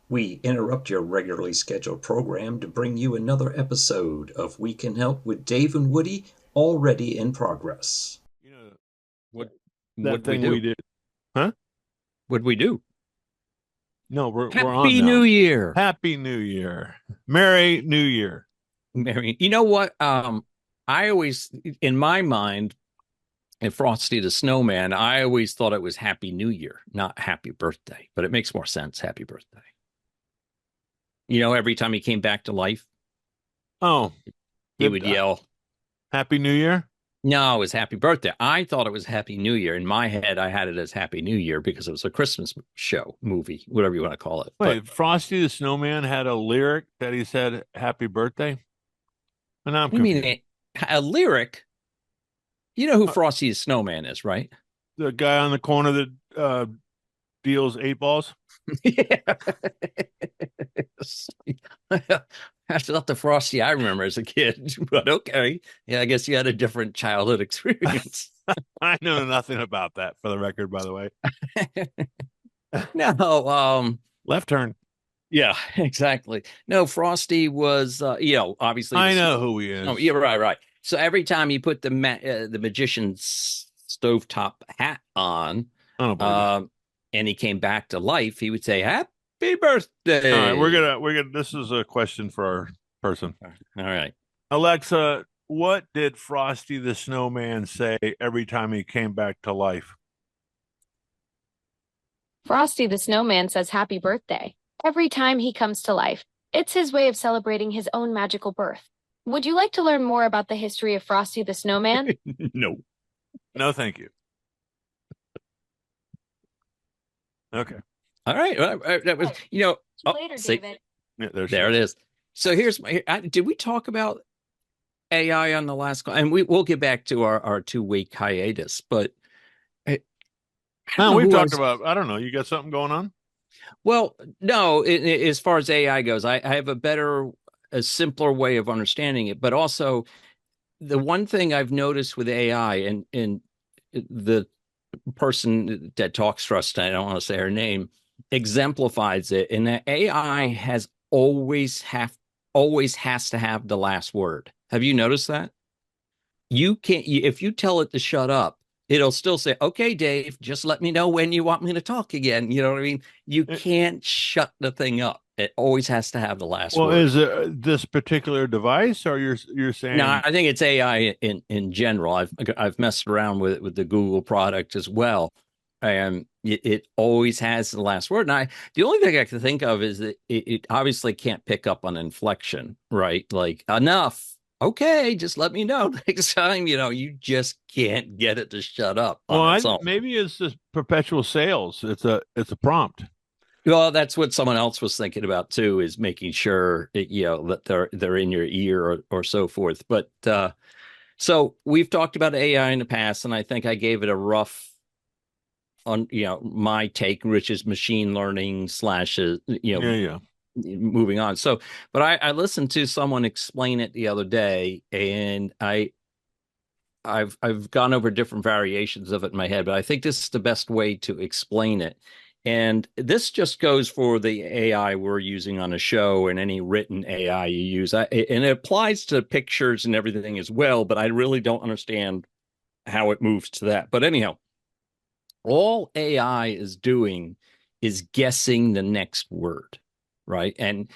We interrupt your regularly scheduled program to bring you another episode of We Can Help with Dave and Woody, already in progress. You know, What that what'd we thing we do? did. Huh? What'd we do? No, we're on Happy now. New Year, Happy New Year. Merry New Year. Mary. You know what? I always, in my mind, in Frosty the Snowman, I always thought it was Happy New Year, not Happy Birthday. But it makes more sense, Happy Birthday. You know, every time he came back to life, Oh, he would yell, Happy New Year. "No, it was Happy Birthday." I thought it was Happy New Year. In my head, I had it as Happy New Year because it was a Christmas show, movie, whatever you want to call it. But Wait, Frosty the Snowman had a lyric that he said Happy Birthday? And I'm you mean confused. a lyric? You know who Uh, Frosty the Snowman is, right? the guy on the corner that deals eight balls? Yeah. That's not the Frosty I remember as a kid, but okay. Yeah, I guess you had a different childhood experience. I know nothing about that, for the record, by the way. No, Left turn. yeah, exactly. No, Frosty was, obviously I know who he oh, is. you're right, right. So every time he put the magician's stovetop hat on, I don't believe you. um, and he came back to life, he would say, "Happy All right, birthday!" we're gonna. This is a question for our person. All right. Alexa, what did Frosty the Snowman say every time he came back to life? Frosty the Snowman says happy birthday every time he comes to life. It's his way of celebrating his own magical birth. Would you like to learn more about the history of Frosty the Snowman? No. No, thank you. Okay. All right. That was, Later, see, David. Yeah, there she there it is. is. So here's did we talk about AI on the last call? And we'll get back to our 2 week hiatus, but I, I don't No, know we've who I talked was. about. I don't know. You got something going on? Well, no, as far as AI goes, I have a simpler way of understanding it. But also, the one thing I've noticed with AI and the person that talks for us, I don't want to say her name, exemplifies it, and that AI always has to have the last word. Have you noticed that? You can't if you tell it to shut up, it'll still say, "Okay, Dave, just let me know when you want me to talk again." You know what I mean? You Eh, can't shut the thing up. It always has to have the last Well, word. is it this particular device, or you're Now, saying? I think it's AI in general. I've messed around with the Google product as well, and it always has the last word. And the only thing I can think of is that it obviously can't pick up on inflection, right? Like enough. Okay, just let me know next time. You just can't get it to shut up Well, on its own. maybe it's just perpetual sales. It's a prompt. Well, that's what someone else was thinking about too, is making sure that they're in your ear or so forth. But so we've talked about AI in the past, and I think I gave it a rough on my take, which is machine learning slash Yeah, yeah. moving on. So, but I listened to someone explain it the other day, and I've gone over different variations of it in my head, but I think this is the best way to explain it. And this just goes for the AI we're using on a show and any written AI you use. And it applies to pictures and everything as well, but I really don't understand how it moves to that. But anyhow, all AI is doing is guessing the next word, right? And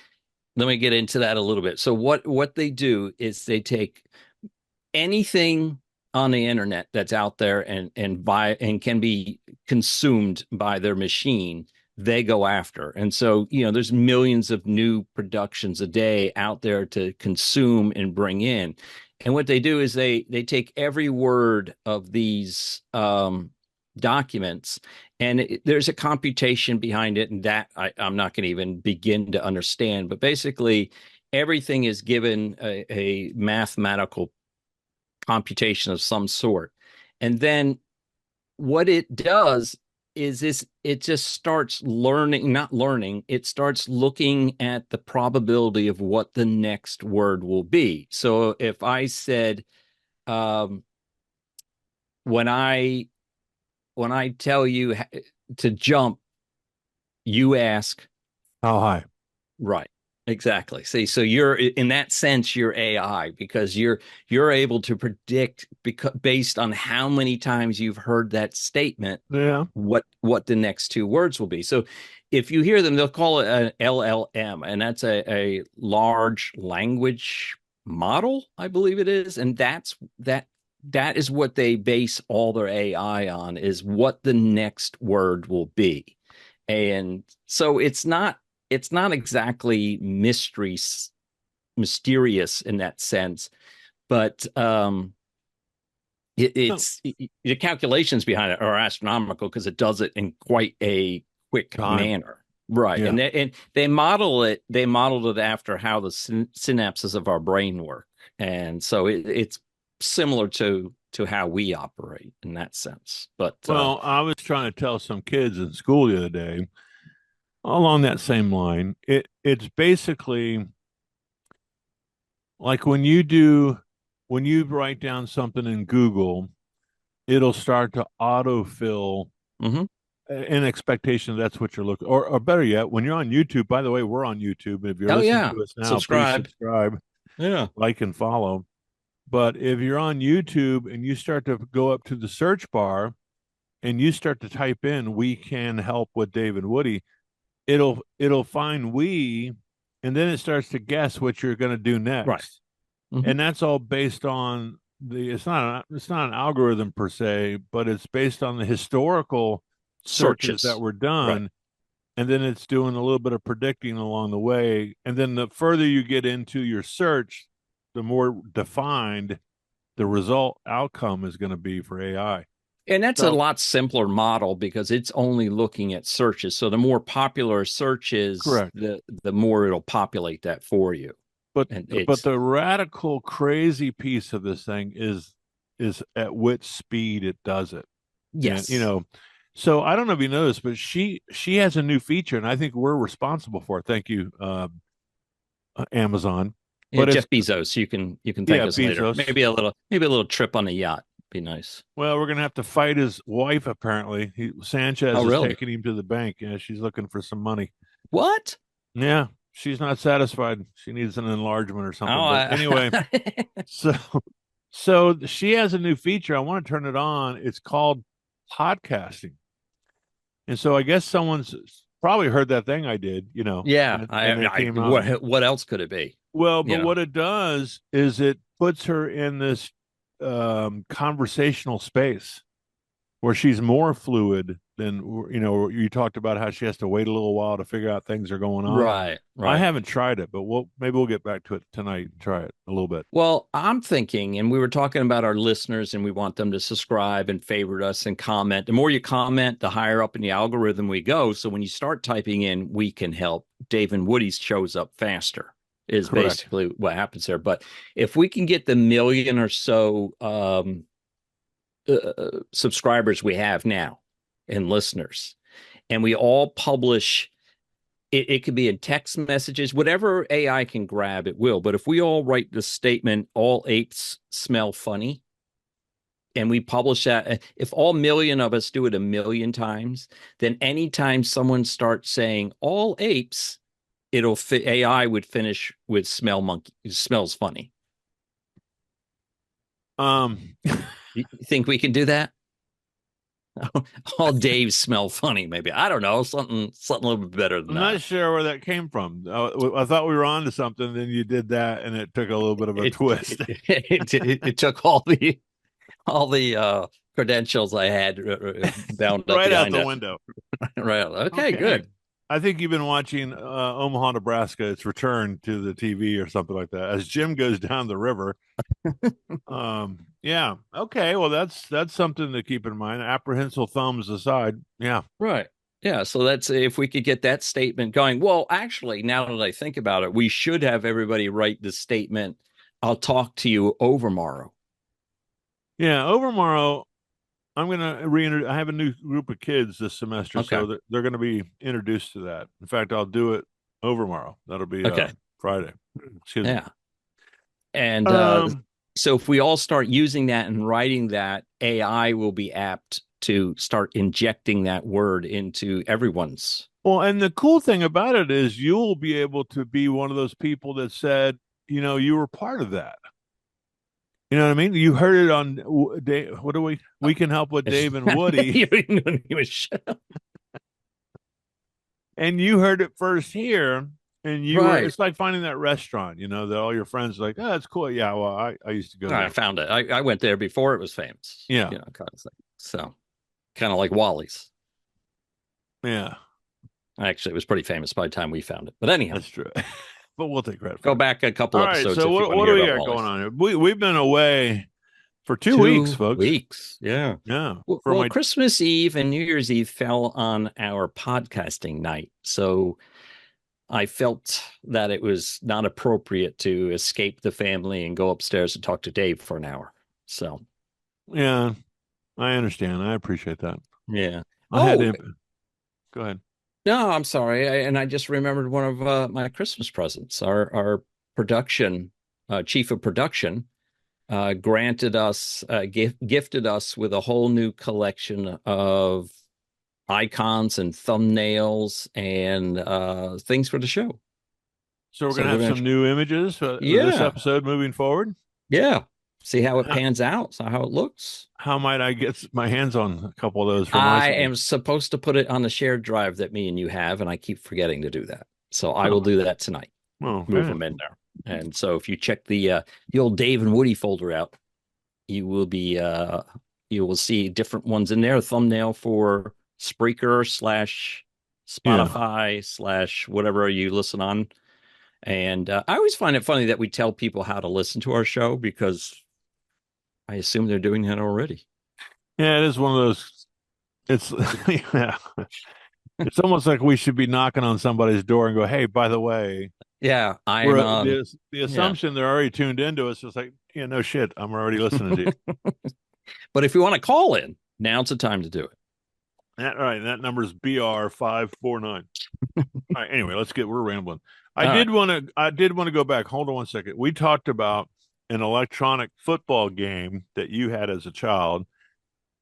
let me get into that a little bit. So what they do is they take anything on the internet that's out there and can be consumed by their machine, they go after. And so there's millions of new productions a day out there to consume and bring in. And what they do is they take every word of these documents, and there's a computation behind it, and that I'm not going to even begin to understand. But basically, everything is given a mathematical computation of some sort. And then what it does is it just starts learning, not learning, it starts looking at the probability of what the next word will be. So if I said, um, when I tell you to jump, you ask, How high? Right. Exactly. See, so you're in that sense, you're AI because you're able to predict because based on how many times you've heard that statement, Yeah. what the next two words will be. So if you hear them, they'll call it an LLM, and that's a large language model, I believe it is. And that is what they base all their AI on, is what the next word will be. And so it's not exactly mysterious in that sense, but No. the calculations behind it are astronomical because it does it in quite a quick Time. manner. Right. Yeah. And they modeled it after how the synapses of our brain work. And so it's similar to how we operate in that sense. But Well, I was trying to tell some kids in school the other day along that same line. It's basically like when you write down something in Google, it'll start to autofill mhm. in expectation that's what you're looking, or better yet, when you're on YouTube. By the way, we're on YouTube. If you're Oh listening yeah. to us now, please Subscribe. subscribe, Yeah. like, and follow. But if you're on YouTube and you start to go up to the search bar and you start to type in "we can help with Dave and Woody," it'll find "we," and then it starts to guess what you're going to do Right. next. Mhm. And that's all based on it's not an algorithm per se, but it's based on the historical searches that Searches. were Right. done, and then it's doing a little bit of predicting along the way. And then the further you get into your search, the more defined the result outcome is going to be for AI. And that's a So lot simpler model because it's only looking at searches. So the more popular search is, correct. the more it'll populate that for you. But And but it's the radical crazy piece of this thing is at which speed it does it. And yes. so I don't know if you know this, but she has a new feature, and I think we're responsible for it. Thank you, Amazon. Yeah, But it's Jeff Bezos, you can thank yeah, us later. Bezos. Maybe a little trip on a yacht. Be nice. Well, we're gonna have to fight his wife. Apparently, Sanchez Oh, is really? taking him to the bank. Yeah, she's looking for some money. What? Yeah, she's not satisfied. She needs an enlargement or Oh, something. But anyway, so so she has a new feature. I want to turn it on. It's called podcasting. And so I guess someone's probably heard that thing I did, yeah. and it came out. What else could it be? Well, but You know. what it does is it puts her in this conversational space where she's more fluid than, you talked about how she has to wait a little while to figure out things are going on. Right. I Right. haven't tried it, but maybe we'll get back to it tonight and try it a little bit. Well, I'm thinking, and we were talking about our listeners, and we want them to subscribe and favorite us and comment. The more you comment, the higher up in the algorithm we go. So when you start typing in "we can help," Dave and Woody's shows up faster, is Correct. basically what happens there. But if we can get the million or so subscribers we have now and listeners, and we all publish it could be in text messages, whatever AI can grab, it will. But if we all write the statement, "all apes smell funny," and we publish that, if all million of us do it a million times, then anytime someone starts saying "all apes," AI would finish with smells funny. Um, You think we can do that? All Daves smell funny, maybe. I don't know, something a little bit better than I'm not that. sure where that came from. I thought we were on to something, then you did that, and it took a little bit of a It twist. it took all the credentials I had bound up Right out behind the it. window. Right. Okay, good. I think you've been watching Omaha, Nebraska. Its return to the TV or something like that as Jim goes down the river. Yeah. Okay. Well, that's something to keep in mind. Apprehensive thumbs aside. Yeah. Right. Yeah. So that's if we could get that statement going. Well, actually, now that I think about it, we should have everybody write the statement, "I'll talk to you overmorrow." Yeah. Overmorrow, I'm gonna I have a new group of kids this semester, Okay. so they're going to be introduced to that. In fact, I'll do it overmorrow. That'll be Okay. Friday. Excuse me. Yeah. And Um, so if we all start using that and writing that, AI will be apt to start injecting that word into everyone's Well, and the cool thing about it is you'll be able to be one of those people that said, you were part of that. You know what I mean? You heard it on Dave. What do we can help with Dave and Woody, You didn't give a shit. and you heard it first here. And Right. it's like finding that restaurant, that all your friends are like, oh, that's cool. Yeah, well, I used to go I there. found it. I went there before it was famous. Yeah. Kind of thing. So, kind of like Wally's. Yeah, Actually, it was pretty famous by the time we found it. But anyhow, that's true. But we'll take credit for go it. back a couple All right, episodes. so if you what want do to we hear got about going Wally's. on here? We've been away for 2 weeks, folks. Weeks, yeah. Yeah. Well, Christmas Eve and New Year's Eve fell on our podcasting night, so I felt that it was not appropriate to escape the family and go upstairs and talk to Dave for an hour. So, yeah, I understand. I appreciate that. yeah. Go ahead. No, I'm sorry. I just remembered one of my Christmas presents. Our production chief of production gifted us with a whole new collection of icons and thumbnails and things for the show. So we're going to have some new images for this episode moving forward? Yeah. See how it pans out, so how it looks. How might I get my hands on a couple of those? I am supposed to put it on the shared drive that me and you have, and I keep forgetting to do that. So I will do that tonight. Oh, move them in there. And so if you check the old Dave and Woody folder out, you will see different ones in there. A thumbnail for Spreaker / Spotify / whatever you listen on. And I always find it funny that we tell people how to listen to our show because I assume they're doing that already. Yeah, it is one of those. It's yeah. It's almost like we should be knocking on somebody's door and go, "Hey, by the way." Yeah, the assumption they're already tuned into us is like, no shit, I'm already listening to you. But if you want to call in, now's the time to do it. That number is BR549. All right, anyway, we're rambling. I did want to go back. Hold on one second. We talked about an electronic football game that you had as a child,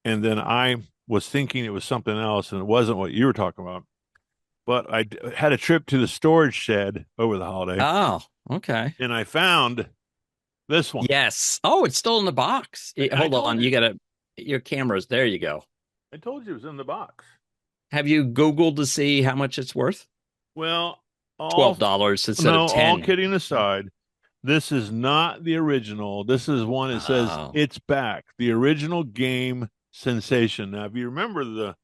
and then I was thinking it was something else, and it wasn't what you were talking about. But I had a trip to the storage shed over the holiday. Oh, okay. And I found this one. Yes. Oh, it's still in the box. Hold on. Your cameras. There you go. I told you it was in the box. Have you Googled to see how much it's worth? Well, $12 instead of $10. All kidding aside, this is not the original. This is one that says it's back. The original game sensation. Now, if you remember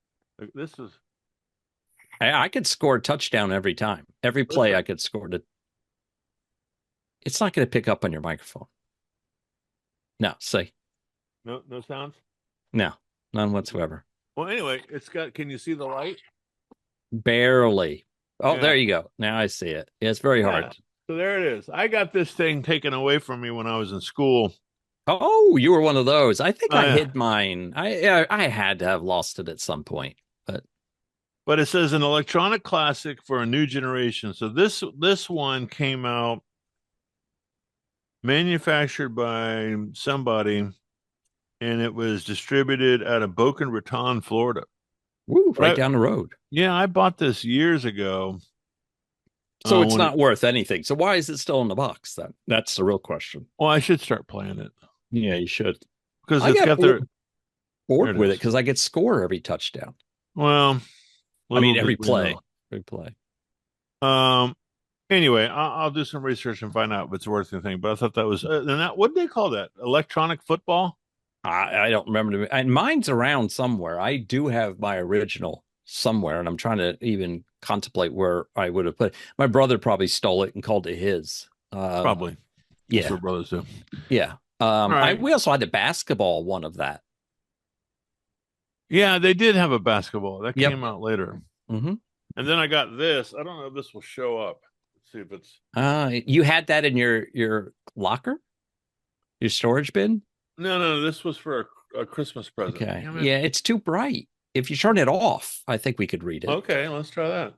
this is. I could score a touchdown every time. Every play I could score it. It's not going to pick up on your microphone. No, say. No sounds? No, none whatsoever. Well, anyway, can you see the light? Barely. Oh, yeah. There you go. Now I see it. Yeah, it's very hard. So there it is. I got this thing taken away from me when I was in school. Oh, you were one of those. I think I hid mine. I had to have lost it at some point. But it says an electronic classic for a new generation. So this one came out manufactured by somebody, and it was distributed out of Boca Raton, Florida. Woo, right down the road. Yeah, I bought this years ago. So it's not worth anything. So why is it still in the box then? That's the real question. Well, I should start playing it. Yeah, you should. Because it's got bored with it because I get score every touchdown. Well, I mean, every play. Every play. Anyway, I'll do some research and find out if it's worth anything. But I thought that was what do they call that? Electronic football? I don't remember. And mine's around somewhere. I do have my original somewhere, and I'm trying to even contemplate where I would have put it. My brother probably stole it and called it his. Probably. Yeah. That's what brothers do. Yeah. Right. We also had the basketball one of that. Yeah, they did have a basketball. That came out later. Mm-hmm. And then I got this. I don't know if this will show up. Let's see if it's... You had that in your locker? Your storage bin? No. This was for a Christmas present. Okay. Yeah, it's too bright. If you turn it off, I think we could read it. Okay, let's try that.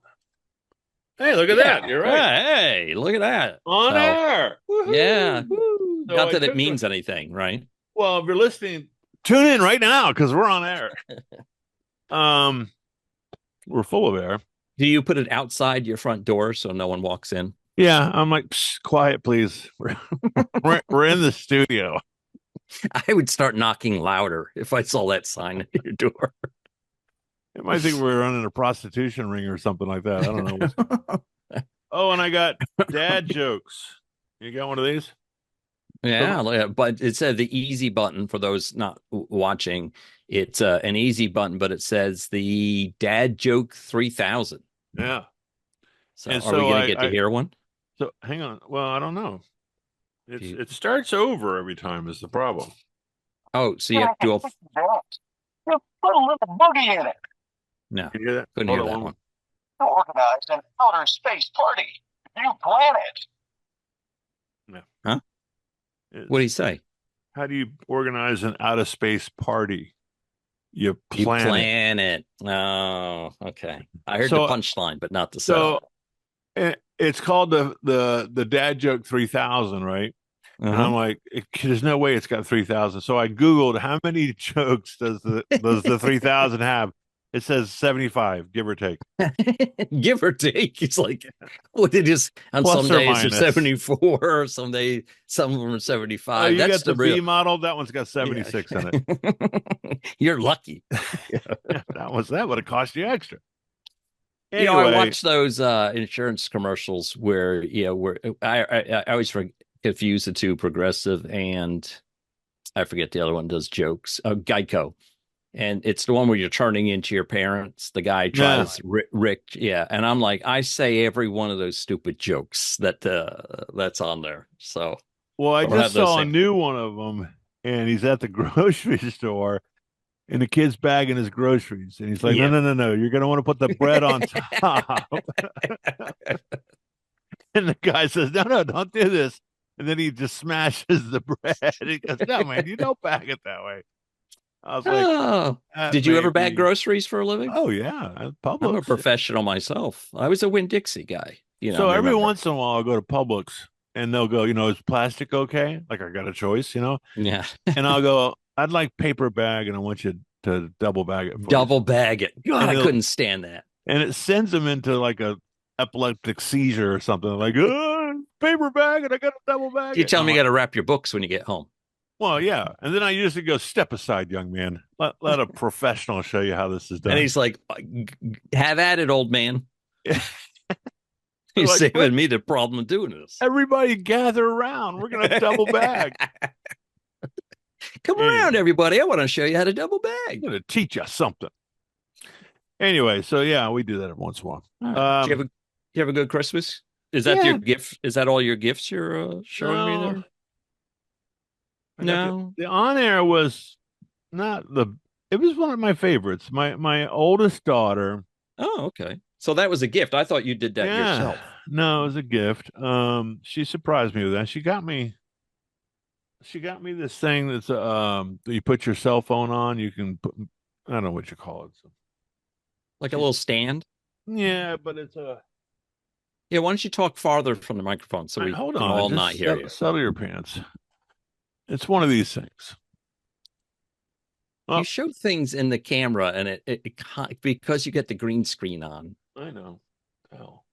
Hey, look at that. You're right. Yeah, hey, look at that. On air. Woo-hoo. Yeah. Woo. So not that it means anything, right? Well, if you're listening, tune in right now because we're on air. We're full of air. Do you put it outside your front door so no one walks in? Yeah, I'm like, "Psst, quiet, please. We're in the studio." I would start knocking louder if I saw that sign at your door. It might think we're running a prostitution ring or something like that. I don't know. Oh, and I got dad jokes. You got one of these? Yeah, but it said the easy button for those not watching. It's an easy button, but it says the dad joke 3000. Yeah. So And are we so going to get to hear one? So hang on. Well, I don't know. You- It starts over every time is the problem. Oh, so you have to do a. Put a little boogie in it. No, Can you hear that? couldn't Hold hear on that one. Organize an outer space party. You plan it. It's- What do you say? How do you organize an out of space party? You You plan it. plan it. Oh, okay. I heard So- the punchline, but not the setup. So it's called the dad joke 3000, right? And Uh-huh. I'm like, there's no way it's got 3000. So I Googled how many jokes does the 3000 have? It says 75, give or take. Give or take. It's like, what it is on Plus some or days are minus. 74, some of them are Oh, 75. you That's got the real. B model. That one's got 76 in it. You're lucky. that would have cost you extra. You know, I Anyway, watch those insurance commercials where I always confuse the two, Progressive and I forget the other one does jokes. Geico, and it's the one where you're turning into your parents. The guy tries Rick, yeah, and I'm like, I say every one of those stupid jokes that's on there. So well, I Or have just those saw a same- new one of them, and he's at the grocery store, and the kid's bagging his groceries, and he's like, Yeah. no, you're gonna want to put the bread on top. And the guy says, no, don't do this. And then he just smashes the bread. He goes, no, man, you don't bag it that way. I was like, Oh, that did you may ever bag be- groceries for a living? Oh yeah, I'm a Publix. professional myself. I was a Winn-Dixie guy. You know, So every remember. once in a while, I'll go to Publix, and they'll go, is plastic okay? Like I got a choice, Yeah, And I'll go, I'd like paper bag, and I want you to double bag it. For me." double bag it. God, And I they'll- couldn't stand that. And it sends them into like a epileptic seizure or something. Like, paper bag, and I got a double bag. You it." tell I'm me you like, got to wrap your books when you get home. well, yeah. And then I usually go, step aside, young man. Let a professional show you how this is done. And he's like, have at it, old man. You're Like, saving what? me the problem of doing this. Everybody gather around. We're gonna double bag. Come Anyway. around, everybody. I want to show you how to double I'm bag. gonna teach you something. Anyway, so yeah, we do that every once in a while. All right. Did you have a good Christmas? Is that Yeah. your gift? Is that all your gifts you're showing me there? I got No. The on air was not the. It was one of my favorites. My oldest daughter. Oh, okay. So that was a gift. I thought you did that yourself. No, it was a gift. She surprised me with that. She got me this thing that's that you put your cell phone on. You can put, I don't know what you call it. Like a little stand. Yeah, but it's a. Yeah, why don't you talk farther from the microphone so we Hold can on, all just not hear you? settle your pants. It's one of these things. You show things in the camera and because you get the green screen on, I know. Hell.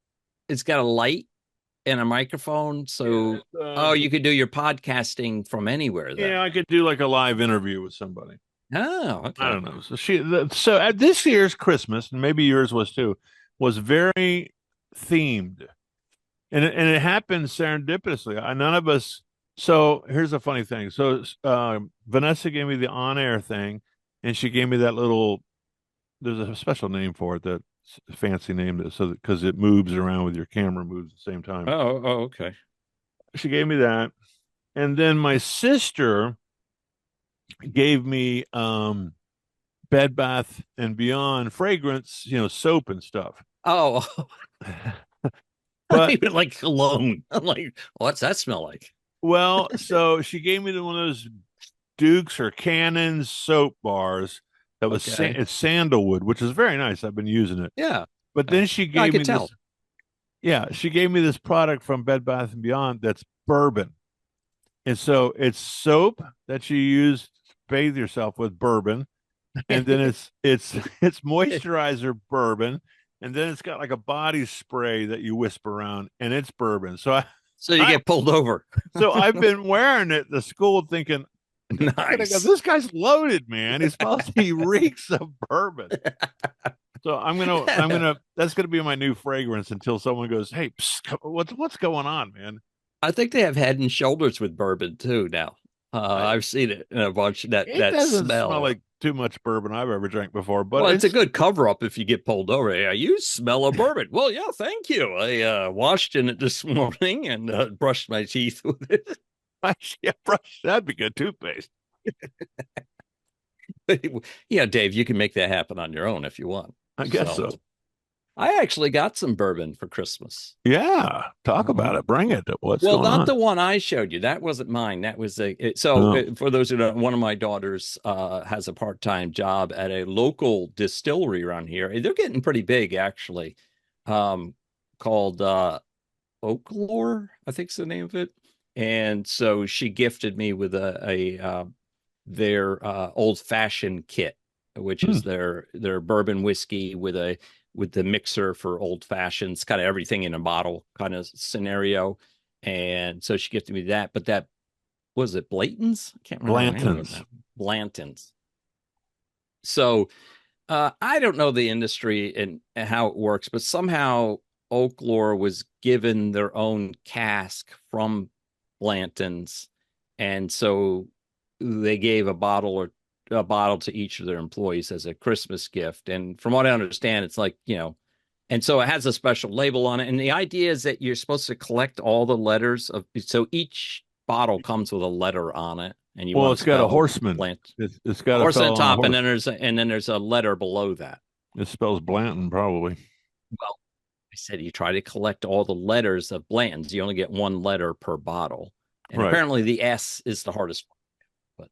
it's got a light and a microphone. So, you could do your podcasting from anywhere then. Yeah, I could do like a live interview with somebody. Oh, okay. I don't know. So at this year's Christmas, and maybe yours was too, was very themed, and it happened serendipitously. None of us. So here's a funny thing. So Vanessa gave me the on-air thing, and she gave me that little. There's a special name for it, that fancy name, because it moves around with your camera moves at the same time. Oh, okay. She gave me that, and then my sister gave me Bed Bath and Beyond fragrance, soap and stuff. Oh, But even like cologne. I'm like, what's that smell like? well, so she gave me one of those Dukes or Cannons soap bars that was Okay. it's sandalwood, which is very nice. I've been using it. Yeah. But then she I gave could me tell. this. Yeah, she gave me this product from Bed Bath and Beyond that's bourbon. And so it's soap that you use to bathe yourself with bourbon. And then it's moisturizer bourbon. and then it's got like a body spray that you whisper around, and it's bourbon. So So you get pulled over. I've been wearing it to school, thinking, Nice. this guy's loaded, man. He reeks of bourbon. So that's gonna be my new fragrance until someone goes, "Hey, psst, what's going on, man?" I think they have Head and Shoulders with bourbon too now. I've seen it in a bunch. It That doesn't smell. smell like too much bourbon I've ever drank before, but Well, it's a good cover up if you get pulled over. Yeah, you smell of bourbon. Well, yeah, thank you. I washed in it this morning and brushed my teeth with it. Yeah, that'd be good toothpaste. Yeah, Dave, you can make that happen on your own if you want. I guess so. I actually got some bourbon for Christmas. Yeah, talk about it. Bring it. What's Well, going not on? the one I showed you. That wasn't mine. That was for those who don't, one of my daughters has a part-time job at a local distillery around here. They're getting pretty big, actually. Called Oaklore, I think's the name of it. And so she gifted me with their old-fashioned kit, which is their bourbon whiskey with the mixer for old fashions, kind of everything in a bottle kind of scenario. And so she gifted me that. But that was it Blanton's? I can't remember. Blanton's. So I don't know the industry and how it works, but somehow Oaklore was given their own cask from Blanton's. And so they gave a bottle to each of their employees as a Christmas gift. And from what I understand, it's like, and so it has a special label on it. And the idea is that you're supposed to collect all the letters so each bottle comes with a letter on it. And it's got a horseman. It's got a horse on at the top, horse. and then there's a letter below that. It spells Blanton, probably. Well, I said you try to collect all the letters of Blanton's. You only get one letter per bottle. And apparently the S is the hardest one. But,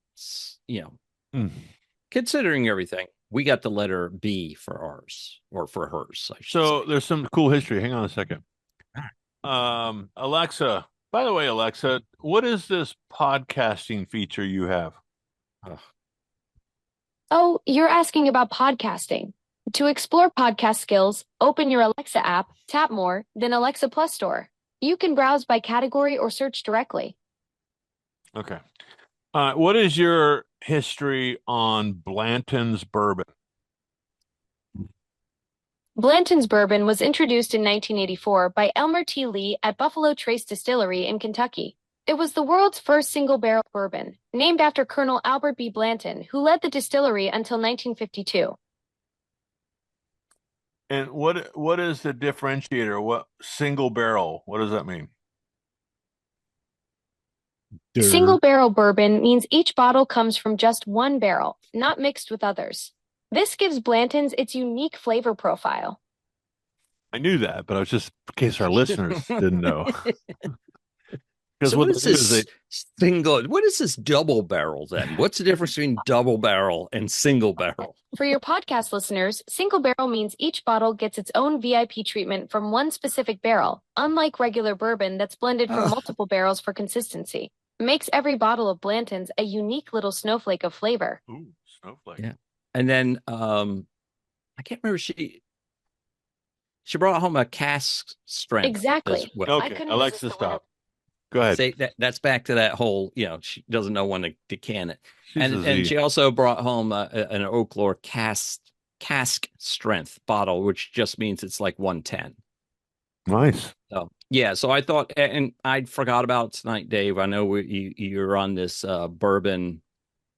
considering everything, we got the letter B for ours, or for hers. So there's some cool history. Hang on a second. Alexa, by the way, Alexa, what is this podcasting feature you have? Oh, you're asking about podcasting. To explore podcast skills, open your Alexa app, tap more, then Alexa Plus Store. You can browse by category or search directly. Okay. What is your history on Blanton's bourbon? Blanton's bourbon was introduced in 1984 by Elmer T. Lee at Buffalo Trace Distillery in Kentucky. It was the world's first single-barrel bourbon, named after Colonel Albert B. Blanton, who led the distillery until 1952. And what is the differentiator? What single barrel? What does that mean? Single-barrel bourbon means each bottle comes from just one barrel, not mixed with others. This gives Blanton's its unique flavor profile. I knew that, but I was just in case our listeners didn't know. So what is this what is this double barrel then? What's the difference between double barrel and single barrel? For your podcast listeners, single barrel means each bottle gets its own VIP treatment from one specific barrel, unlike regular bourbon that's blended from multiple barrels for consistency. Makes every bottle of Blanton's a unique little snowflake of flavor. Ooh, snowflake. Yeah. And then I can't remember, she brought home a cask strength. Exactly. Well. Okay, Alexa, stop. Go ahead. Say that's back to that whole, she doesn't know when to decant it. And she also brought home an Oaklore cask strength bottle, which just means it's like 110. Nice. So yeah, so I thought, and I forgot about it tonight, Dave. I know you're on this bourbon.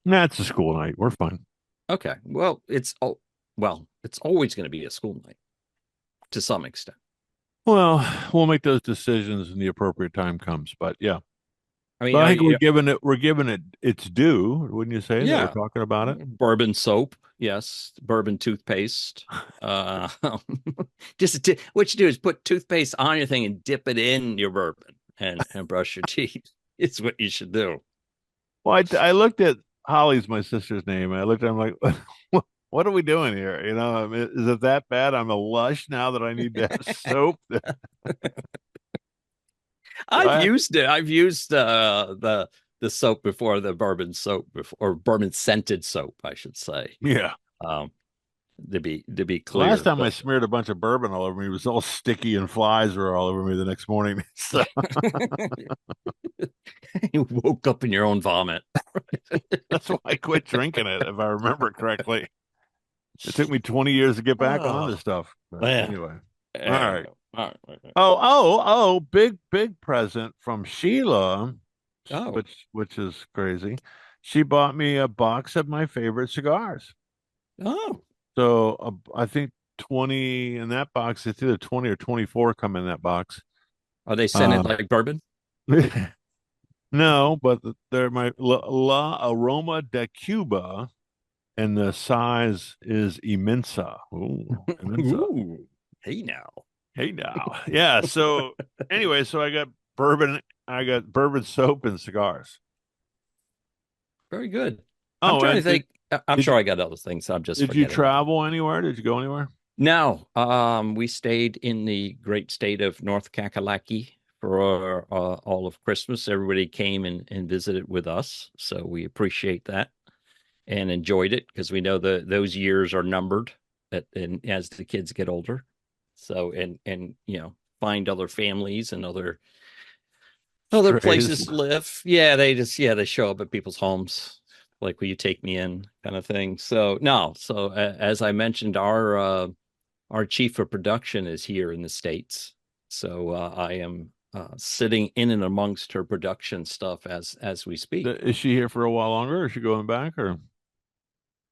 Nah, it's a school night. We're fine. Okay. Well, it's always going to be a school night to some extent. Well, we'll make those decisions when the appropriate time comes. But yeah, I mean, but I think we're giving it its due, wouldn't you say? Yeah, that we're talking about it. Bourbon soap, yes. Bourbon toothpaste. Just what you do is put toothpaste on your thing and dip it in your bourbon and brush your teeth. It's what you should do. Well, I looked at Holly's my sister's name. And I looked at him like, what are we doing here? I mean, is it that bad? I'm a lush now that I need to have soap. I've used it. I've used the soap before, the bourbon soap before, or bourbon scented soap, I should say. Yeah. To be The clear. last time I But smeared a bunch of bourbon all over me, it was all sticky and flies were all over me the next morning. So you woke up in your own vomit. that's why I quit drinking it, if I remember correctly. It took me 20 years to get back on this Oh, stuff. But yeah. anyway. All Yeah. right. All right. Oh, big present from Sheila, Oh, which is crazy. She bought me a box of my favorite cigars. oh, So I think 20 in that box. It's either 20 or 24 come in that box. are they scented Um, like bourbon? no, but they're my La Aroma de Cuba, and the size is Imensa. Ooh, Imensa. Ooh, hey now. Hey now. Yeah. So anyway, so I got bourbon soap and cigars. Very good. I'm Oh, trying to and think. I'm did sure I got other things. I'm just did you forgetting them. travel anywhere? Did you go anywhere? No, we stayed in the great state of North Kakalaki for all of Christmas. Everybody came and visited with us, so we appreciate that and enjoyed it because we know those years are numbered and as the kids get older. So and find other families and other Strays. places to live. Yeah, they show up at people's homes, like, will you take me in, kind of thing. So no, so as I mentioned, our chief of production is here in the States. So I am sitting in and amongst her production stuff as we speak. Is she here for a while longer? Or is she going back, or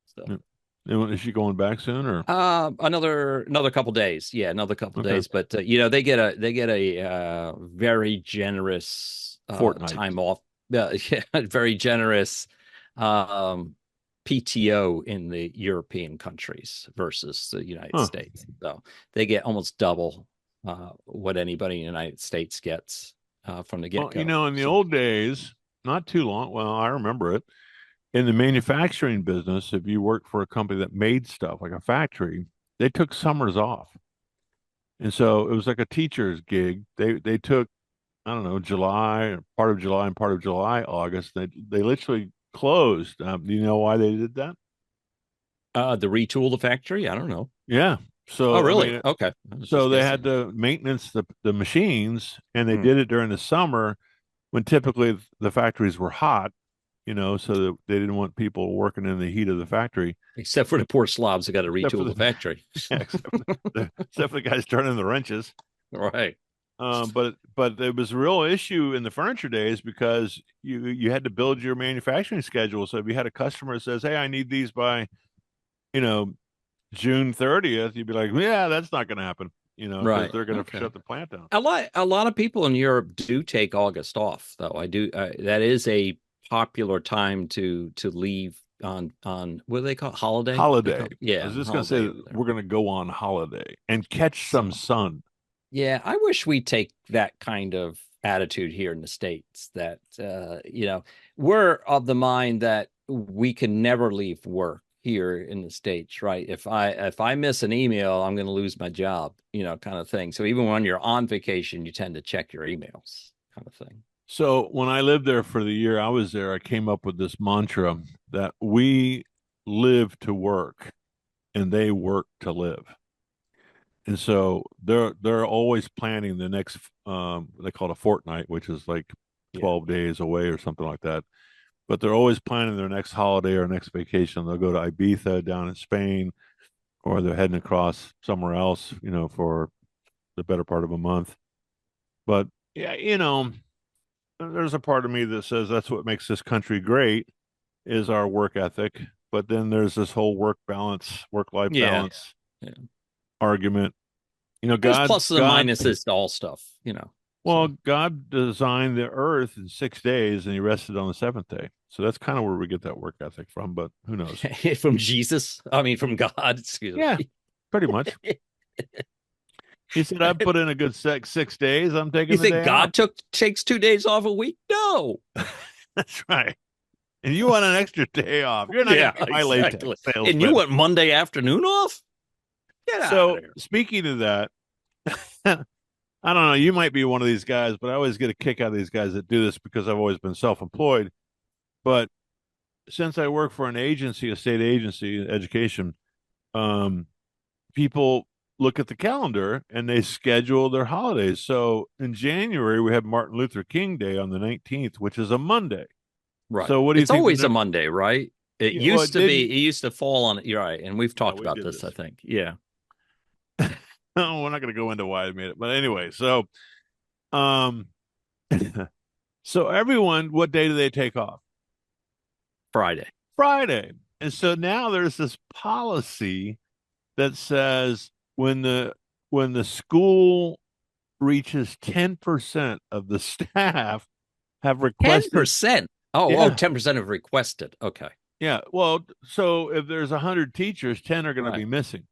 So is she going back soon, or another couple days. Yeah, another couple okay, days. But they get a very generous fortnight? time off. Yeah, very generous PTO in the European countries versus the United Huh. States. So they get almost double what anybody in the United States gets from the Well, get-go. in the So old days, not too long. Well, I remember it. In the manufacturing business, if you worked for a company that made stuff like a factory, they took summers off. And so it was like a teacher's gig. They took, I don't know, July, part of July and part of July, August. They literally closed. Do you know why they did that? the retool the factory, I don't know. Yeah. Oh, So I really? mean, Okay. I was so just they had guessing. to maintenance the machines, and they Hmm. did it during the summer when typically the factories were hot. So that they didn't want people working in the heat of the factory, Except for the poor slobs that got to except for retool the the factory. yeah, except for the guys turning the wrenches. Right. But it was a real issue in the furniture days because you had to build your manufacturing schedule. So if you had a customer that says, "Hey, I need these by you know June 30th," you'd be like, "Yeah, that's not going to happen," because Right. they're going to Okay. shut the plant down. A lot of people in Europe do take August off, though. I do. That is a popular time to leave on what do they call it? Holiday? They Holiday. call I was yeah, just going to holiday say over there. we're going to go on holiday and catch some So sun. yeah, I wish we take that kind of attitude here in the States. That we're of the mind that we can never leave work here in the States, right? If I miss an email, I'm going to lose my job, kind of thing. So even when you're on vacation, you tend to check your emails, kind of thing. So when I lived there for the year I was there, I came up with this mantra that we live to work and they work to live. And so they're always planning the next they call it a fortnight, which is like Yeah. 12 days away or something like that. But they're always planning their next holiday or next vacation. They'll go to Ibiza down in Spain, or they're heading across somewhere else, for the better part of a month. But yeah, there's a part of me that says that's what makes this country great is our work ethic. But then there's this whole work life Yeah. balance Yeah. argument. There's God, pluses and God, minuses to all stuff. well, So God designed the earth in 6 days and he rested on the seventh day. So that's kind of where we get that work ethic from, but who knows? from Jesus, I mean from God, excuse Yeah, me. pretty much. He said, I put in a good 6 days. I'm taking You the think day off. God takes 2 days off a week? No. That's right. And you want an extra day off. You're not Yeah, going to be my exactly. latex And salesman. you want Monday afternoon off? Get out So of there. speaking of that, I don't know. You might be one of these guys, but I always get a kick out of these guys that do this because I've always been self-employed. But since I work for an agency, a state agency, education, people look at the calendar and they schedule their holidays. So in January, we have Martin Luther King Day on the 19th, which is a Monday. Right. So what do you It's think? always a Monday, right? It Yeah, well, used to be. It used to fall on. You're right, and we've talked we about did this. I this. think. Yeah. No, we're not going to go into why I made it, but anyway, so um, so everyone, what day do they take off? Friday. Friday. And so now there's this policy that says when the school reaches 10% of the staff have requested 10%. Oh, Yeah. 10% have requested. Okay. Yeah. Well, so if there's 100 teachers, 10 are going to be Right. missing.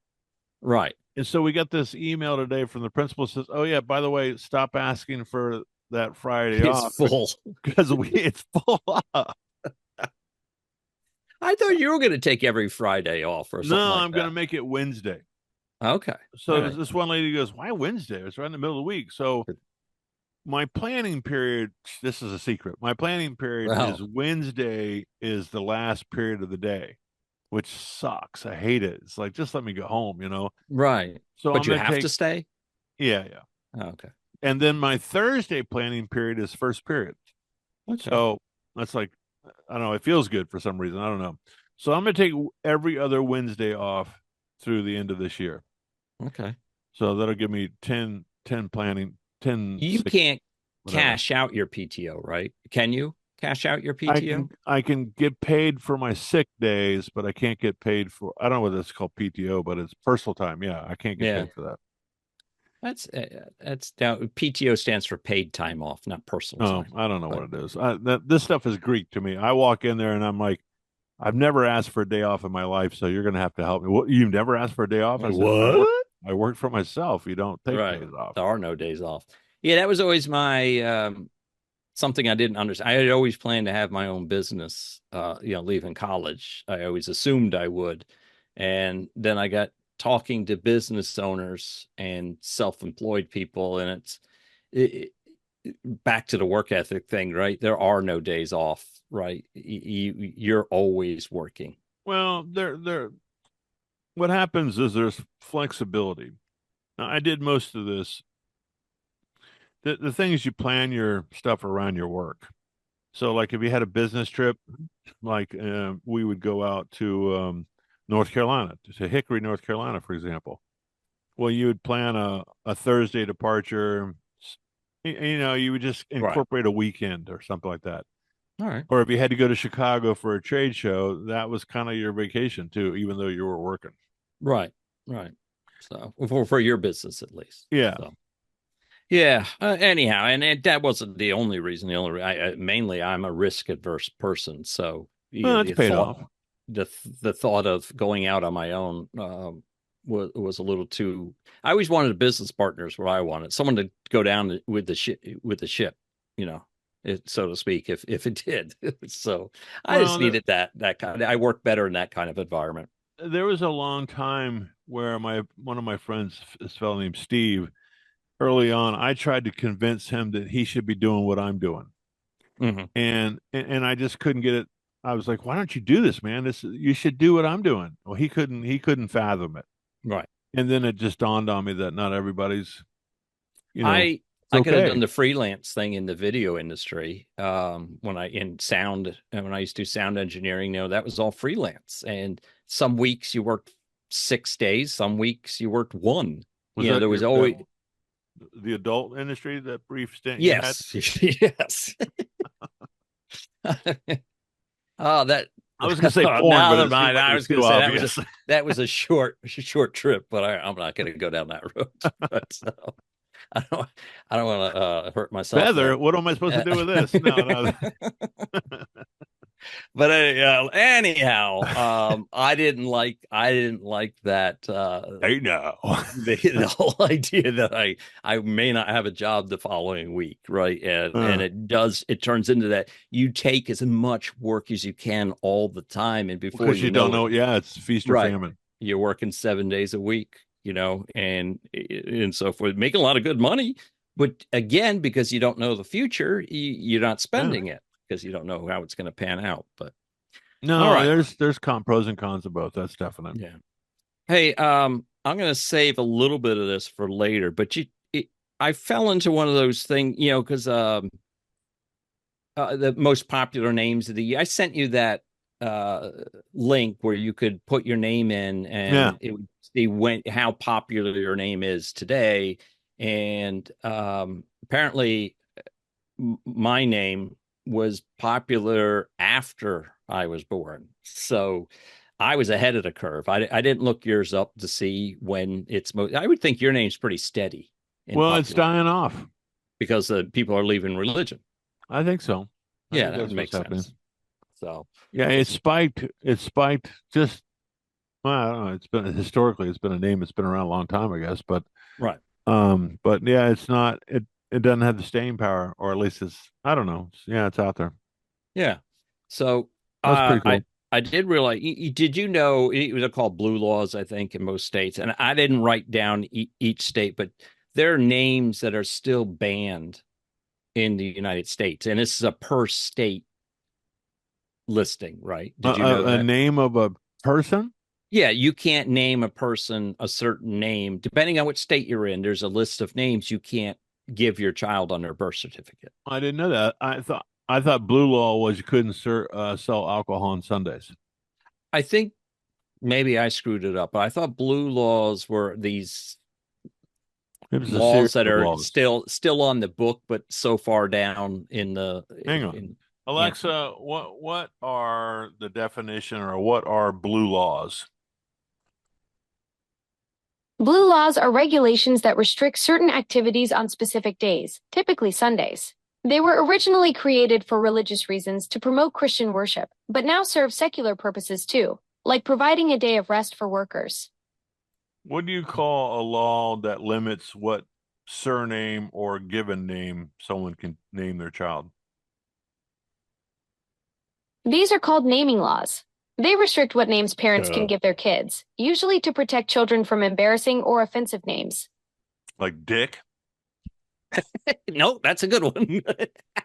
Right. And so we got this email today from the principal says, "Oh yeah, by the way, stop asking for that Friday It's off full. because it's full up." I thought you were going to take every Friday off or something No, like I'm that. going to make it Wednesday. Okay. So All right. this one lady goes, "Why Wednesday? It's right in the middle of the week." So my planning period, this is a secret. My planning period Wow. is Wednesday is the last period of the day, which sucks. I hate it. It's like, just let me go home, you know? Right. So But I'm you gonna have take, to stay? yeah. Oh, okay. And then my Thursday planning period is first period. Okay. So that's like, I don't know, it feels good for some reason. I don't know. So I'm gonna take every other Wednesday off through the end of this year. Okay. So that'll give me 10 planning, 10. You 6, can't whatever. cash out your PTO, right? Can you cash out your PTO? I can get paid for my sick days, but I can't get paid for, I don't know what it's called, PTO, but it's personal time. Yeah, I can't get paid for that. That's now PTO stands for paid time off, not personal Oh, time. I don't know what it is. This stuff is Greek to me. I walk in there and I'm like, I've never asked for a day off in my life, so you're going to have to help me. What, you've never asked for a day off? I said, What? I work for myself. You don't take Right. days off. There are no days off. Yeah, that was always my something I didn't understand. I had always planned to have my own business, leaving college. I always assumed I would. And then I got talking to business owners and self-employed people, and it's back to the work ethic thing, right? There are no days off, right? You're always working. Well, what happens is there's flexibility. Now, I did most of this. The thing is, you plan your stuff around your work. So, like, if you had a business trip, like we would go out to North Carolina, to Hickory, North Carolina, for example. Well, you would plan a Thursday departure. You would just incorporate a weekend or something like that. All right. Or if you had to go to Chicago for a trade show, that was kind of your vacation too, even though you were working. Right. So for your business, at least. Yeah. So. Yeah. Anyhow, and that wasn't the only reason. Mainly, I'm a risk adverse person, so It's paid off. The thought of going out on my own was a little too. I always wanted business partners. What I wanted, someone to go down with the ship, so to speak, if it did. So I just needed that kind. I work better in that kind of environment. There was a long time where one of my friends, this fellow named Steve, early on, I tried to convince him that he should be doing what I'm doing, and I just couldn't get it. I was like, "Why don't you do this, man? You should do what I'm doing." Well, he couldn't fathom it. Right. And then it just dawned on me that not everybody's, I could have done the freelance thing in the video industry when I used to do sound engineering. That was all freelance, and some weeks you worked 6 days, some weeks you worked one. There was always the adult industry, that brief stint. Yes. Yes. That I was going to say porn, but I was going to say that was a short trip, but I'm not going to go down that road. But, so, I don't want to hurt myself. Feather, what am I supposed to do with this? No. But anyhow, I didn't like that. The whole idea that I may not have a job the following week, right? And it turns into that you take as much work as you can all the time, and before because you don't know, it's feast or famine. You're working 7 days a week, and so forth, making a lot of good money, but again, because you don't know the future, you're not spending it. Because you don't know how it's going to pan out. But no, there's pros and cons of both. That's definite. Yeah. Hey, I'm going to save a little bit of this for later, but I fell into one of those things, because the most popular names of the year. I sent you that uh, link where you could put your name in, Yeah. and it would see how popular your name is today. And apparently, my name was popular after I was born, so I was ahead of the curve. I didn't look yours up to see when it's most. I would think your name's pretty steady in Well, it's popular dying off. because people are leaving religion. I think so. I Yeah, think that that's would make what's happening. sense. So Yeah, it spiked. It spiked just, well, I don't know. It's been historically, it's been a name that's been around a long time, I guess. right, But yeah, it's not. It doesn't have the staying power, or at least it's. I don't know. Yeah, it's out there. yeah. So That's pretty I cool. I did realize. Did you know it was called blue laws? I think in most states, and I didn't write down each state, but there are names that are still banned in the United States, and this is a per state listing, right? Did you know A that? name of a person? Yeah, you can't name a person a certain name. Depending on which state you're in, there's a list of names you can't give your child on their birth certificate. I didn't know that. I thought blue law was you couldn't sell alcohol on Sundays. I think maybe I screwed it up, but I thought blue laws were these It was a series laws that of are laws. still on the book, but so far down in the Hang on. in yeah. Alexa, what are the definition or what are blue laws? Blue laws are regulations that restrict certain activities on specific days, typically Sundays. They were originally created for religious reasons to promote Christian worship, but now serve secular purposes too, like providing a day of rest for workers. What do you call a law that limits what surname or given name someone can name their child? These are called naming laws. They restrict what names parents can Uh, give their kids, usually to protect children from embarrassing or offensive names. like Dick? No, that's a good one.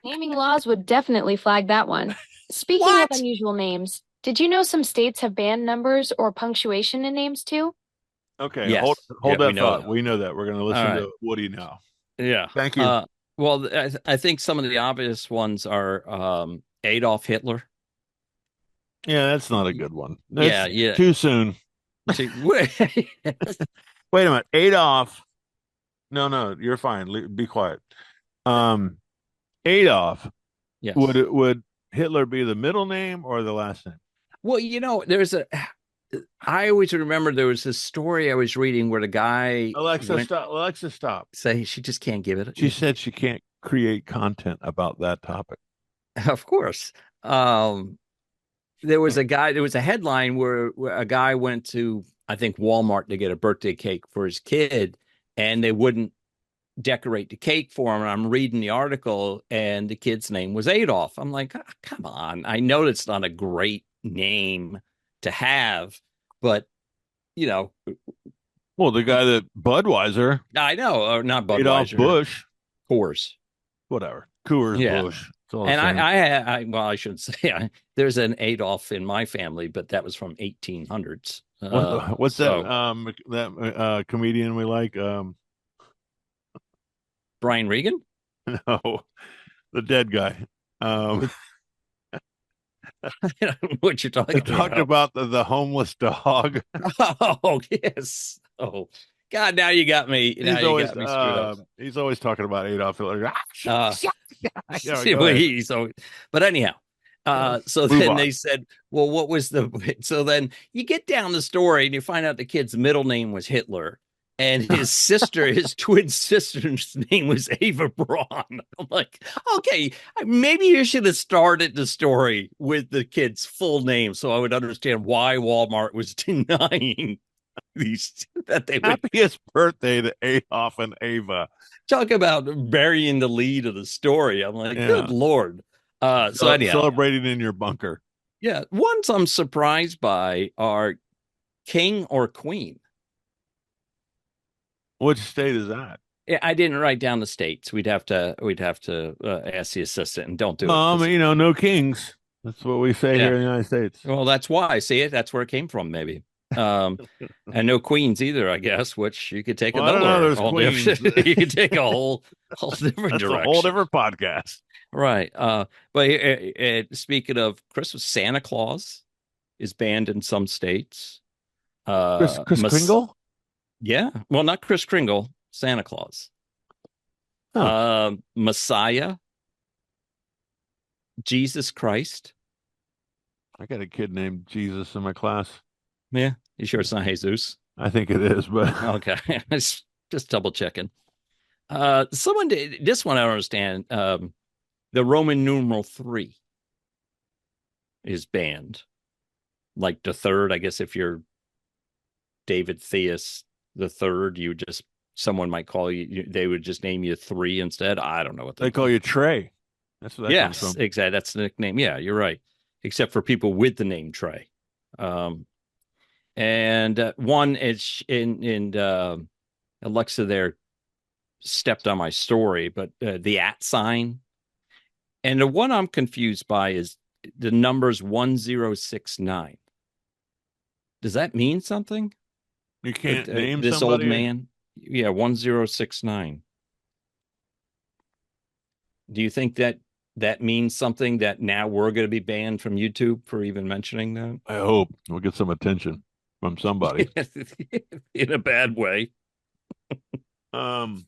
Naming laws would definitely flag that one. Speaking of What? unusual names, did you know some states have banned numbers or punctuation in names too? Okay, hold Yes. Yeah, hold we that know thought. that. We know that. We're going to All listen right. to Woody now. Yeah. Thank you. Well, I think some of the obvious ones are Adolf Hitler. Yeah, that's not a good one. Yeah, That's yeah. too soon. Yes. Wait a minute. Adolf. No, you're fine. Be quiet. Um, Adolf. Would Hitler be the middle name or the last name? Well, I always remember there was this story I was reading where the guy Alexa, stop. Alexa, stop. say she just can't give it. She said she can't create content about that topic. Of course. There was a headline where a guy went to, I think, Walmart to get a birthday cake for his kid, and they wouldn't decorate the cake for him. And I'm reading the article, and the kid's name was Adolf. I'm like, come on. I know it's not a great name to have, but you know, Well, the guy that Budweiser, I know, not Adolf Budweiser, Bush, Coors. whatever, Coors Yeah. Bush. It's all the And same. well, I shouldn't say there's an Adolf in my family, but that was from 1800s. What's so that comedian we like? Brian Regan? No, the dead guy. What you're talking Talked about the homeless dog. Oh, yes. Oh, God, now you got me. Now you got me screwed up. He's always talking about Adolf Hitler. Uh, Go ahead. But anyhow, so Move then on. they said, well, what was so then you get down the story and you find out the kid's middle name was Hitler and his twin sister's name was Ava Braun. I'm like, okay, maybe you should have started the story with the kid's full name so I would understand why Walmart was denying these that they would Happiest birthday to Adolf and Ava. talk about burying the lead of the story. I'm like, Yeah. good Lord. So anyhow, Celebrating in your bunker. yeah, ones I'm surprised by are king or queen. Which state is that? Yeah, I didn't write down the states. We'd have to ask the assistant, and don't do it. No kings. That's what we say Yeah. here in the United States. Well, that's why. See it? That's where it came from, maybe. And no queens either, I guess, which you could take Well, I don't know, another there's whole queens. different, you could take a whole different That's direction. a whole different podcast. Right. But speaking of Christmas, Santa Claus is banned in some states. Chris Kringle? Yeah. Well, not Kris Kringle, Santa Claus. Huh. Messiah, Jesus Christ. I got a kid named Jesus in my class. Yeah. You sure it's not Jesus? I think it is, but Okay. Just double checking. Someone did this one. I don't understand. The Roman numeral 3 is banned. Like the third, I guess if you're David Theus the third, someone might call you, they would just name you 3 instead. I don't know what they call you Trey. That's what that comes Yes, from. exactly. That's the nickname. Yeah, you're right. Except for people with the name Trey. And one is in Alexa there stepped on my story, but the @ and the one I'm confused by is the numbers 1069. Does that mean something? You can't name this somebody? old man. Yeah, 1069. Do you think that means something that now we're going to be banned from YouTube for even mentioning that? I hope we'll get some attention from somebody. In a bad way. Do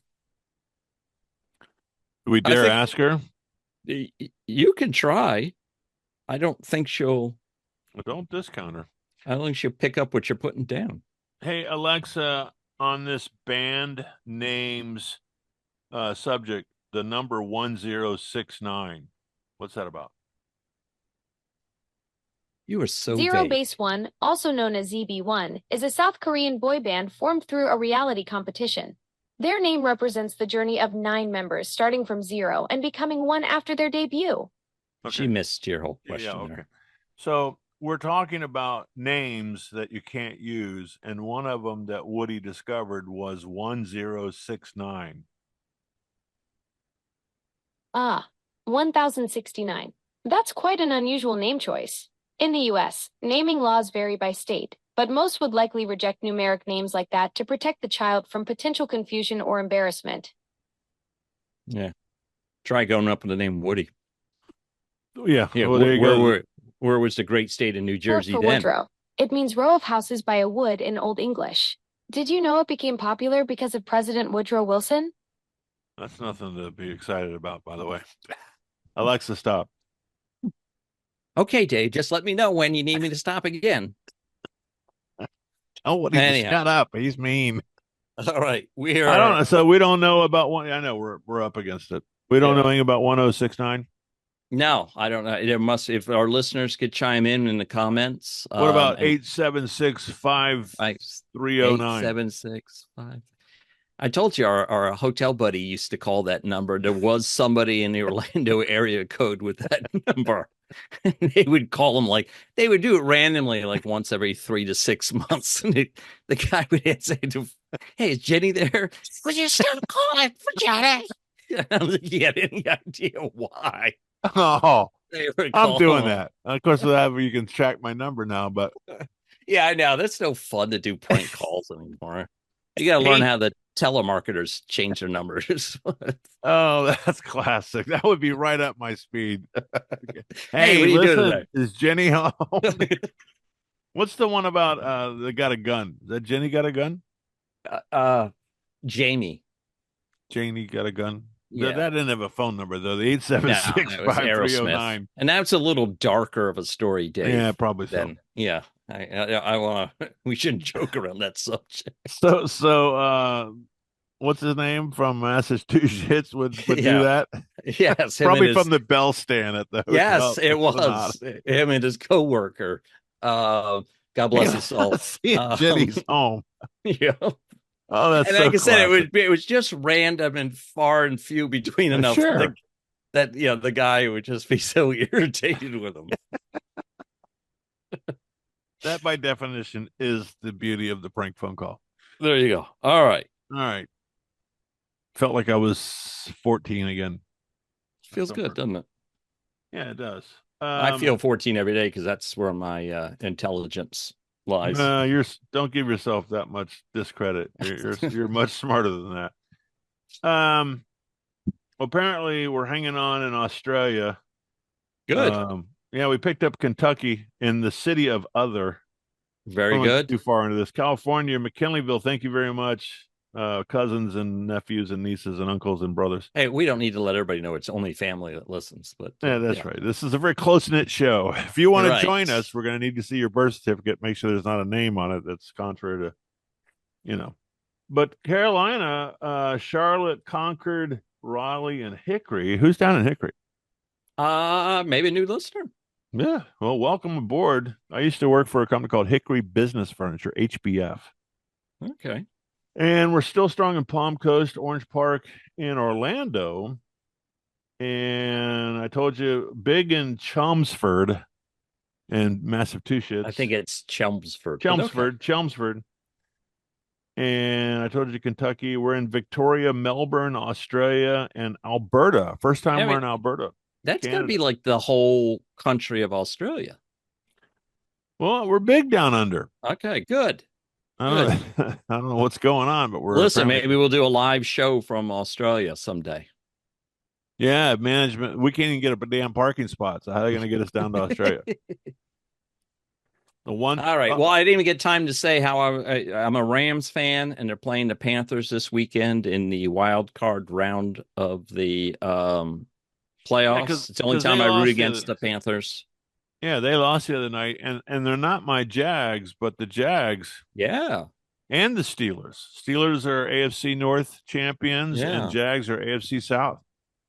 we dare ask her? You can try. I don't think she'll. Well, don't discount her. I don't think she'll pick up what you're putting down. Hey, Alexa, on this band names subject, the number 1069. What's that about? You are so Zero vague. Base One, also known as ZB1, is a South Korean boy band formed through a reality competition. Their name represents the journey of 9 members starting from 0 and becoming 1 after their debut. Okay. She missed your whole question. Yeah, okay. There. So we're talking about names that you can't use, and one of them that Woody discovered was 1069. 1069. That's quite an unusual name choice. In the US, naming laws vary by state, but most would likely reject numeric names like that to protect the child from potential confusion or embarrassment. Yeah. Try going up with the name Woody. Yeah. Yeah. Well, there you go. Where was the great state of New Jersey for then? Woodrow. It means row of houses by a wood in Old English. Did you know it became popular because of President Woodrow Wilson? That's nothing to be excited about, by the way. Alexa, stop. Okay, Dave, just let me know when you need me to stop again. Oh, Woody, shut up. He's mean. All right. We are. I don't know. So we don't know about one. I know we're up against it. We don't know anything about 1069. No, I don't know. There must, if our listeners could chime in the comments. What about 876-5309? 876-5. I told you our hotel buddy used to call that number. There was somebody in the Orlando area code with that number. And they would call them they would do it randomly, like once every 3 to 6 months. And the guy would say, "Hey, is Jenny there? Would you stop calling for Jenny?" I don't think he had any idea why. Oh, I'm doing him. that. Of course, you can track my number now, but yeah, I know that's no fun to do prank calls anymore. You got to learn how the telemarketers change their numbers. Oh, that's classic. That would be right up my speed. Hey, what are you doing today? Is Jenny home? What's the one about they got a gun? Is that Jenny got a gun? Jamie. Janie got a gun. Yeah. That didn't have a phone number though. The 876-5309. And that's a little darker of a story, Dave. Yeah, probably so. Yeah. I want to. We shouldn't joke around that subject. So, what's his name from Massachusetts would do that? Yes, probably from the bell stand at the hotel. Yes, it was him and his coworker. God bless his soul. Jenny's home. Yeah. Oh, that's and so like I said, classic. it was just random and far and few between enough Sure. that the guy would just be so irritated with him. That, by definition, is the beauty of the prank phone call. There you go. All right. Felt like I was 14 again. Feels good, doesn't it? Yeah, it does. I feel 14 every day because that's where my intelligence Lies. Don't give yourself that much discredit. You're much smarter than that. Apparently we're hanging on in Australia. Good. Yeah, we picked up Kentucky in the city of Other. Very Don't get good. too far into this. California, McKinleyville. Thank you very much. Cousins and nephews and nieces and uncles and brothers. Hey, we don't need to let everybody know it's only family that listens, but Yeah, that's right. This is a very close-knit show. If you want to join us, we're going to need to see your birth certificate. Make sure there's not a name on it that's contrary to, But Carolina, Charlotte, Concord, Raleigh, and Hickory. Who's down in Hickory? Maybe a new listener. Yeah. Well, welcome aboard. I used to work for a company called Hickory Business Furniture, HBF. Okay. And we're still strong in Palm Coast, Orange Park, and Orlando. And I told you, big in Chelmsford and Massachusetts. I think it's Chelmsford. Chelmsford. And I told you Kentucky. We're in Victoria, Melbourne, Australia, and Alberta. First time we're in Alberta. That's got to be like the whole country of Australia. Well, we're big down under. Okay, good. I don't know what's going on, but listen. Maybe we'll do a live show from Australia someday. Yeah, management. We can't even get a damn parking spot. So how are they going to get us down to Australia? All right. Well, I didn't even get time to say how I'm a Rams fan, and they're playing the Panthers this weekend in the wild card round of the playoffs. Yeah, it's the only time I root against the Panthers. Yeah, they lost the other night, and they're not my Jags, but the Jags. Yeah. And the Steelers. Steelers are AFC North champions, and Jags are AFC South.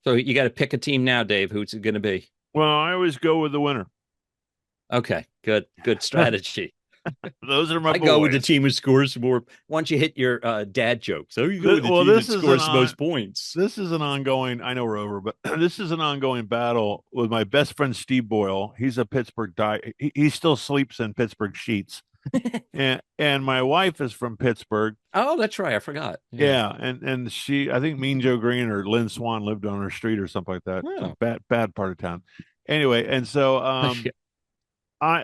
So you got to pick a team now, Dave. Who's it going to be? Well, I always go with the winner. Okay, good strategy. Those are my boys. I go with the team who scores more. Once you hit your dad jokes, so you go with the team that scores the most points. This is an ongoing. I know we're over, but this is an ongoing battle with my best friend Steve Boyle. He's a Pittsburgh he still sleeps in Pittsburgh sheets, and my wife is from Pittsburgh. Oh, that's right. I forgot. Yeah, and she, I think Mean Joe Green or Lynn Swan lived on her street or something like that. Yeah. Bad part of town. Anyway, and so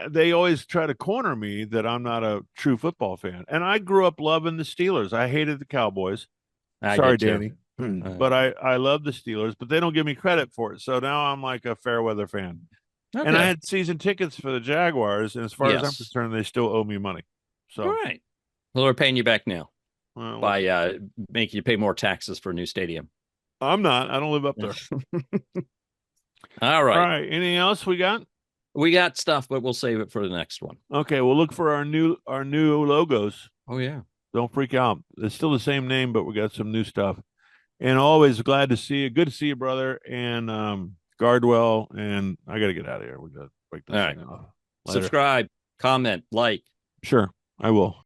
they always try to corner me that I'm not a true football fan. And I grew up loving the Steelers. I hated the Cowboys. Sorry, Danny. But I love the Steelers, but they don't give me credit for it. So now I'm like a fair weather fan. Okay. And I had season tickets for the Jaguars. And as far as I'm concerned, they still owe me money. So all right. Well, they're paying you back now by making you pay more taxes for a new stadium. I'm not. I don't live up there. All right. All right. Anything else we got? We got stuff, but we'll save it for the next one. Okay, we'll look for our new logos. Oh yeah. Don't freak out. It's still the same name, but we got some new stuff. And always glad to see you. Good to see you, brother. And Gardwell. And I got to get out of here. We got to break this thing off. Subscribe, comment, like. Sure, I will.